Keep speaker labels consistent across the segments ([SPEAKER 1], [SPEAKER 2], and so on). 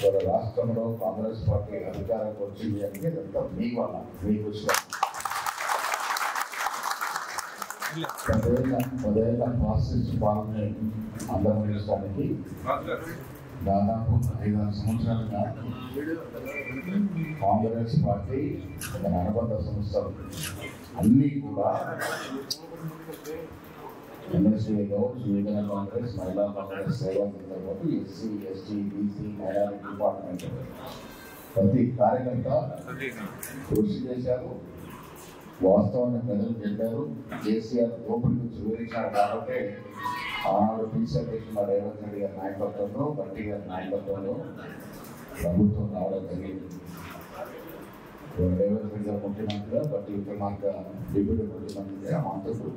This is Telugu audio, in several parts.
[SPEAKER 1] వాళ్ళ రాష్ట్రంలో కాంగ్రెస్ పార్టీ అధికారంకి వచ్చింది అంటే ఇదంతా మీ వల్ల, మీకు పదేళ్ల ఫాసిస్ట్ పాలనని అందమరించడానికి దాదాపు 5-6 సంవత్సరాలుగా కాంగ్రెస్ పార్టీ అనుబంధ సంస్థలు అన్నీ కూడా ఎన్ఎస్డీ కావచ్చు, యువజన కాంగ్రెస్, మహిళా కాంగ్రెస్, సేవా పాటు SC, ST, BC, minority department ప్రతి కార్యకర్త కృషి చేశారు. వాస్తవాన్ని ప్రజలు చెప్పారు. కేసీఆర్ దోపిడీ గురించి వివరించారు కాబట్టి ఆనాడు పీసీఆర్ రేవంత్ రెడ్డి గారి నాయకత్వంలో, బట్టి గారి నాయకత్వంలో ప్రభుత్వం రావడం జరిగింది. రేవంత్ రెడ్డి గారు ముఖ్యమంత్రిగా, బట్టి విక్రమార్క డిప్యూటీ ముఖ్యమంత్రిగా, మంత్రులు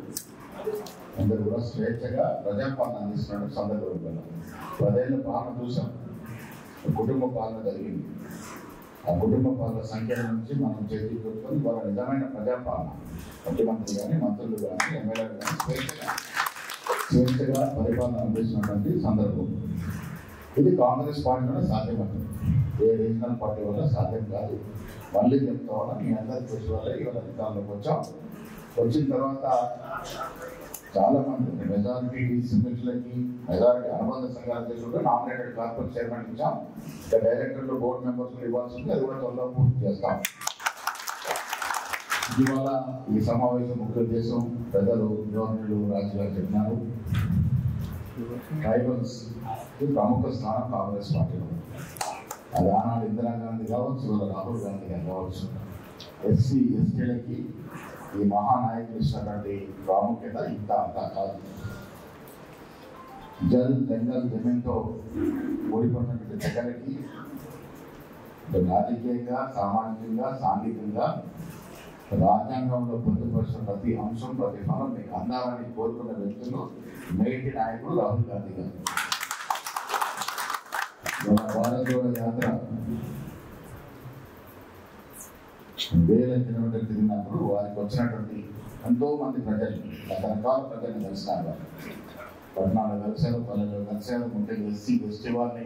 [SPEAKER 1] అందరూ కూడా స్వేచ్ఛగా ప్రజాపాలన అందిస్తున్న సందర్భంలో 10 ఏళ్ల పాలన చూసాం. కుటుంబ పాలన జరిగింది. ఆ కుటుంబ పాలన సంఖ్య నుంచి మనం చేతికి పెట్టుకొని వాళ్ళ నిజమైన ప్రజాపాలన, ముఖ్యమంత్రి కానీ, మంత్రులు కానీ, ఎమ్మెల్యేలు కానీ స్వేచ్ఛగా పరిపాలన అందిస్తున్నటువంటి సందర్భం. ఇది కాంగ్రెస్ పార్టీలో సాధ్యపడుతుంది. ఏ రీజనల్ పార్టీ వల్ల సాధ్యం కాదు. మళ్ళీ చెప్తా వల్ల మీ అందరి కృషి వల్ల ఇవాళ అధికారంలోకి వచ్చాం. వచ్చిన తర్వాత చాలా మంది మెజారిటీ డిస్ట్రిక్ట్లకి, మెజారిటీ అనుబంధ సంఘాల చేసుకుంటే నామినేటెడ్ కార్పొరేట్ చైర్మన్ ఇచ్చాం. ఇంకా డైరెక్టర్లు, బోర్డు మెంబర్స్ ఇవ్వాల్సి ఉంది. అది కూడా త్వరలో పూర్తి చేస్తాం. ఇవాళ ఈ సమావేశం ముఖ్య ఉద్దేశం పెద్దలు గవర్నర్లు రాజు గారు చెప్పినారు. ట్రైబల్స్ ప్రముఖ స్థానం కాంగ్రెస్ పార్టీలో. అది ఆనాడు ఇందిరాగాంధీ కావచ్చు, రాహుల్ గాంధీ గారు కావచ్చు. ఎస్సీ, ఎస్టీలకి ఈ మహానాయకులు ఇచ్చినటువంటి ప్రాముఖ్యత ఇంత అంతా కాదు. జల్, జంగల్, జమీన్తో ఓడిపోయినటువంటి జగన్కి రాజకీయంగా, సామాజికంగా, సాంఘికంగా రాజ్యాంగంలో పొందుపరిచిన ప్రతి అంశం, ప్రతి ఫలం మీకు అందాలని కోరుకున్న వ్యక్తులు నేటి నాయకుడు రాహుల్ గాంధీ గారు. మన భారత జోడో యాత్ర వేల కిలోమీటర్లు తిరిగినప్పుడు వారికి వచ్చినటువంటి ఎంతో మంది ప్రజలు, రకరకాల ప్రజలను కలిసినారు. పట్టణాలు కలిశారు, పల్లెలు కలిశారు. ముఖ్యంగా ఎస్సీ, ఎస్టీ వారిని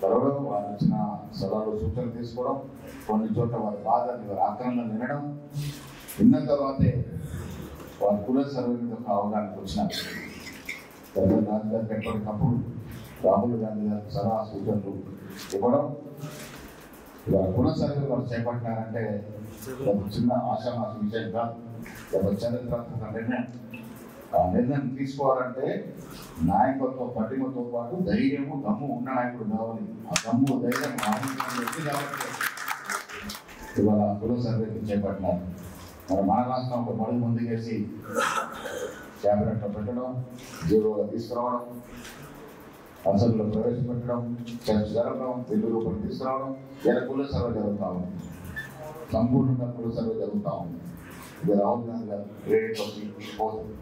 [SPEAKER 1] కలవడం, వారు వచ్చిన సలహాలు, సూచనలు తీసుకోవడం, కొన్ని చోట్ల వారి బాధని, వారి ఆక్రమణలు వినడం, విన్న తర్వాతే వారి కుల సర్వే మీద ఒక అవగాహనకు వచ్చినారు. ప్రజలు రాజధానికి ఎప్పటికప్పుడు రాహుల్ గాంధీ గారికి సలహా, సూచనలు ఇవ్వడం. ఇవాళ కుల సర్వే వారు చేపట్టినారంటే చిన్న ఆశామాష విషయం కాదు. చరిత్రాత్మక నిర్ణయం. ఆ నిర్ణయం తీసుకోవాలంటే నాయకత్వ పటిమతో పాటు ధైర్యము, దమ్ము ఉన్న నాయకుడు కావాలి. ఆ దమ్ము, ధైర్యం వ్యక్తి కాబట్టి ఇవాళ కుల సర్వేకి చేపట్టినారు. మన రాష్ట్రం ఒక మడుగు ముందుకేసి క్యాబినెట్లో పెట్టడం, జీవోగా తీసుకురావడం, అసెంబ్లీలో ప్రవేశపెట్టడం, చర్చ జరగడం, బిల్లు రూపంలో తీసుకురావడం. ఇలా కుల సర్వే జరుగుతూ ఉంది. సంపూర్ణంగా కుల సర్వే జరుగుతూ ఉంది. ఇది రాహుల్ గాంధీ గారు క్రెడిట్ పోతుంది.